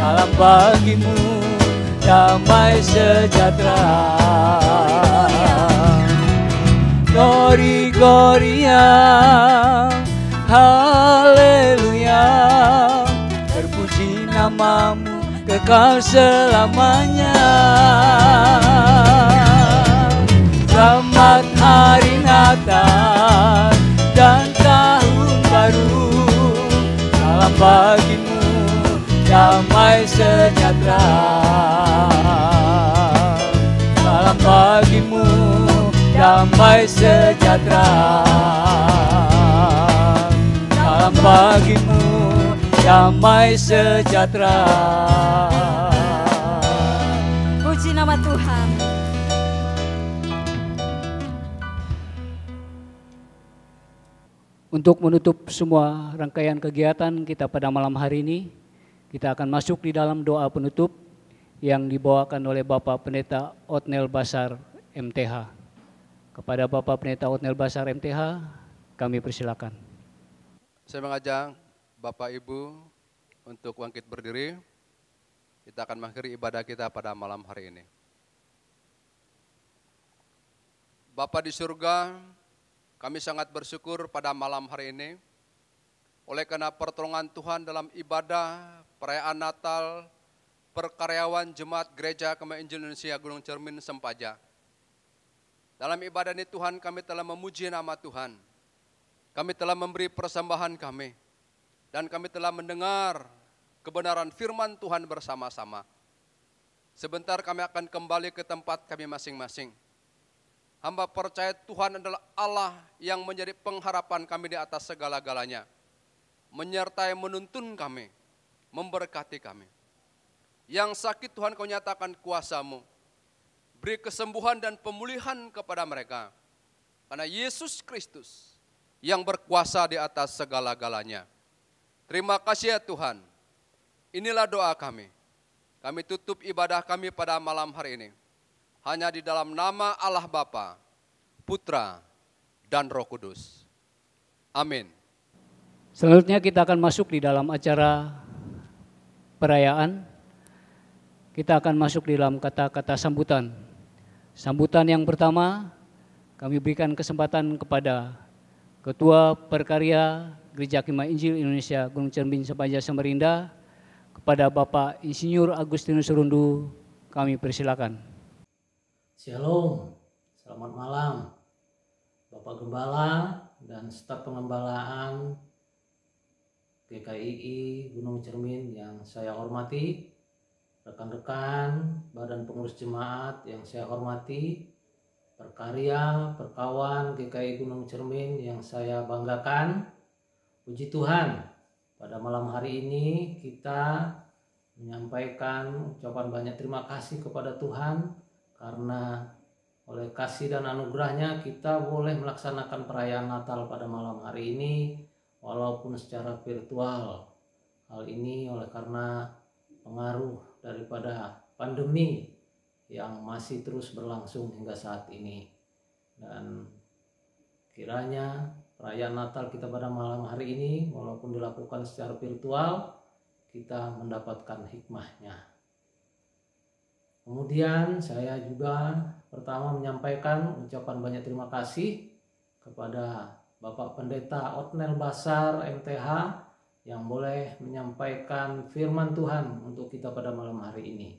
Salam bagimu, damai sejahtera. Glory, gloria, haleluya. Terpuji namamu kekal selamanya. Selamat Hari Natal dan Tahun Baru. Salam bagimu, damai sejahtera. Salam bagimu, damai sejahtera. Salam bagimu, damai sejahtera. Puji nama Tuhan. Untuk menutup semua rangkaian kegiatan kita pada malam hari ini, kita akan masuk di dalam doa penutup yang dibawakan oleh Bapak Pendeta Otnel Basar MTH. Kepada Bapak Pendeta Otnel Basar MTH, kami persilakan. Saya mengajak Bapak Ibu untuk bangkit berdiri. Kita akan mengakhiri ibadah kita pada malam hari ini. Bapa di surga, kami sangat bersyukur pada malam hari ini oleh karena pertolongan Tuhan dalam ibadah perayaan Natal perkaryawan Jemaat Gereja Kemah Injil Indonesia Gunung Cermin Sempaja. Dalam ibadah ini Tuhan, kami telah memuji nama Tuhan. Kami telah memberi persembahan kami dan kami telah mendengar kebenaran firman Tuhan bersama-sama. Sebentar kami akan kembali ke tempat kami masing-masing. Hamba percaya Tuhan adalah Allah yang menjadi pengharapan kami di atas segala-galanya. Menyertai menuntun kami, memberkati kami. Yang sakit Tuhan Kau nyatakan kuasa-Mu. Beri kesembuhan dan pemulihan kepada mereka. Karena Yesus Kristus yang berkuasa di atas segala-galanya. Terima kasih ya Tuhan. Inilah doa kami. Kami tutup ibadah kami pada malam hari ini. Hanya di dalam nama Allah Bapa, Putra, dan Roh Kudus. Amin. Selanjutnya kita akan masuk di dalam acara perayaan. Kita akan masuk di dalam kata-kata sambutan. Sambutan yang pertama, kami berikan kesempatan kepada Ketua Perkarya Gereja Kemah Injil Indonesia Gunung Cermin Sempaja Samarinda, kepada Bapak Insinyur Agustinus Rundu, kami persilakan. Shalom, selamat malam Bapak Gembala dan staf pengembalaan GKII Gunung Cermin yang saya hormati, rekan-rekan Badan Pengurus Jemaat yang saya hormati, Perkarya, Perkawan GKI Gunung Cermin yang saya banggakan. Puji Tuhan, pada malam hari ini kita menyampaikan ucapan banyak terima kasih kepada Tuhan karena oleh kasih dan anugerahnya kita boleh melaksanakan perayaan Natal pada malam hari ini walaupun secara virtual. Hal ini oleh karena pengaruh daripada pandemi yang masih terus berlangsung hingga saat ini. Dan kiranya perayaan Natal kita pada malam hari ini walaupun dilakukan secara virtual, kita mendapatkan hikmahnya. Kemudian saya juga pertama menyampaikan ucapan banyak terima kasih kepada Bapak Pendeta Otnel Basar MTH yang boleh menyampaikan firman Tuhan untuk kita pada malam hari ini.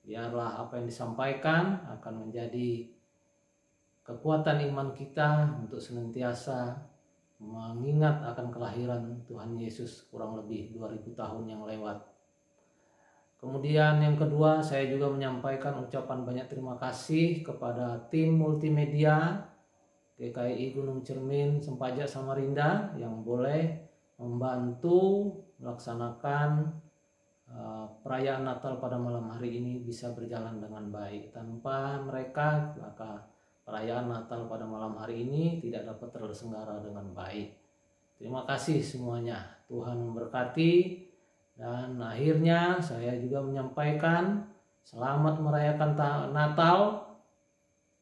Biarlah apa yang disampaikan akan menjadi kekuatan iman kita untuk senantiasa mengingat akan kelahiran Tuhan Yesus kurang lebih 2000 tahun yang lewat. Kemudian yang kedua, saya juga menyampaikan ucapan banyak terima kasih kepada tim multimedia GKI Gunung Cermin Sempaja Samarinda yang boleh membantu melaksanakan perayaan Natal pada malam hari ini bisa berjalan dengan baik. Tanpa mereka, maka perayaan Natal pada malam hari ini tidak dapat terselenggara dengan baik. Terima kasih semuanya. Tuhan memberkati. Dan akhirnya saya juga menyampaikan selamat merayakan Natal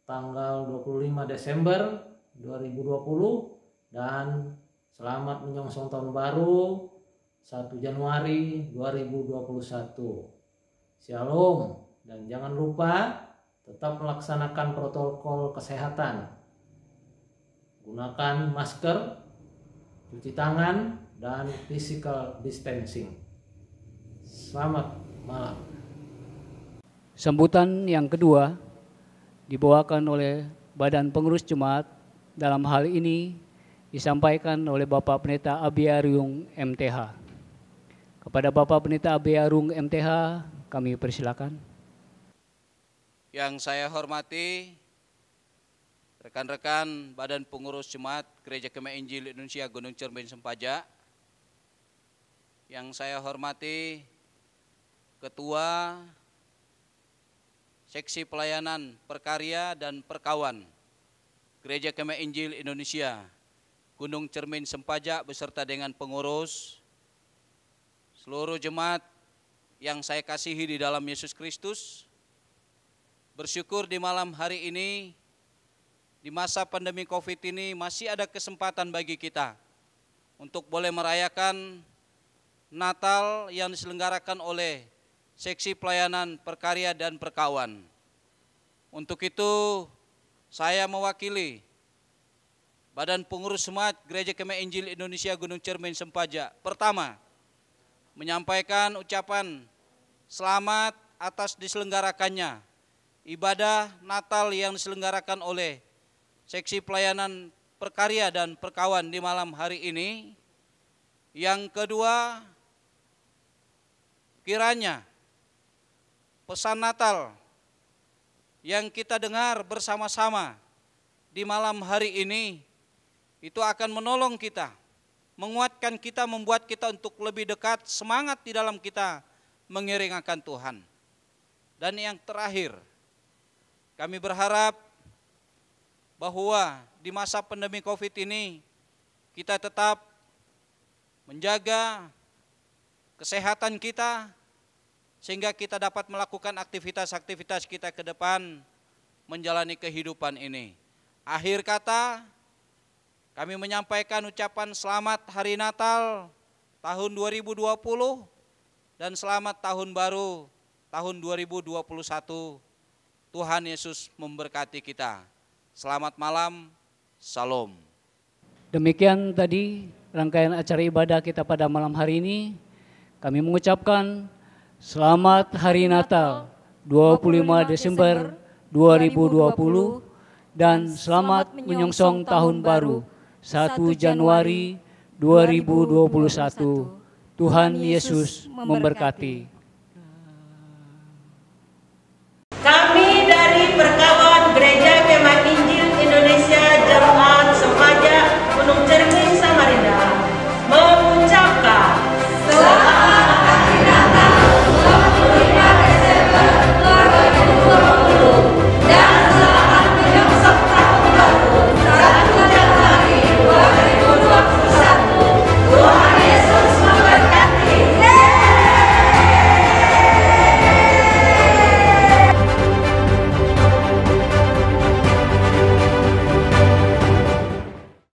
tanggal 25 Desember 2020 dan selamat menyongsong tahun baru 1 Januari 2021. Shalom, dan jangan lupa tetap melaksanakan protokol kesehatan. Gunakan masker, cuci tangan, dan physical distancing. Selamat malam. Sambutan yang kedua dibawakan oleh Badan Pengurus Jemaat, dalam hal ini disampaikan oleh Bapak Pendeta Abiarung MTH. Kepada Bapak Pendeta Abiarung MTH, kami persilakan. Yang saya hormati rekan-rekan Badan Pengurus Jemaat Gereja Kemah Injil Indonesia Gunung Cermin Sempaja, yang saya hormati Ketua Seksi Pelayanan Perkarya dan Perkawan Gereja Kemah Injil Indonesia Gunung Cermin Sempaja beserta dengan pengurus, seluruh jemaat yang saya kasihi di dalam Yesus Kristus. Bersyukur di malam hari ini, di masa pandemi COVID ini masih ada kesempatan bagi kita untuk boleh merayakan Natal yang diselenggarakan oleh Seksi Pelayanan Perkarya dan Perkawan. Untuk itu saya mewakili Badan Pengurus Jemaat Gereja Kemah Injil Indonesia Gunung Cermin Sempaja. Pertama, menyampaikan ucapan selamat atas diselenggarakannya ibadah Natal yang diselenggarakan oleh Seksi Pelayanan Perkarya dan Perkawan di malam hari ini. Yang kedua, kiranya pesan Natal yang kita dengar bersama-sama di malam hari ini itu akan menolong kita, menguatkan kita, membuat kita untuk lebih dekat, semangat di dalam kita mengiring akan Tuhan. Dan yang terakhir, kami berharap bahwa di masa pandemi COVID ini kita tetap menjaga kesehatan kita, sehingga kita dapat melakukan aktivitas-aktivitas kita ke depan menjalani kehidupan ini. Akhir kata, kami menyampaikan ucapan selamat Hari Natal tahun 2020 dan selamat tahun baru tahun 2021. Tuhan Yesus memberkati kita. Selamat malam, Salam. Demikian tadi rangkaian acara ibadah kita pada malam hari ini. Kami mengucapkan selamat Hari Natal 25 Desember 2020 dan selamat menyongsong tahun baru 1 Januari 2021. Tuhan Yesus memberkati.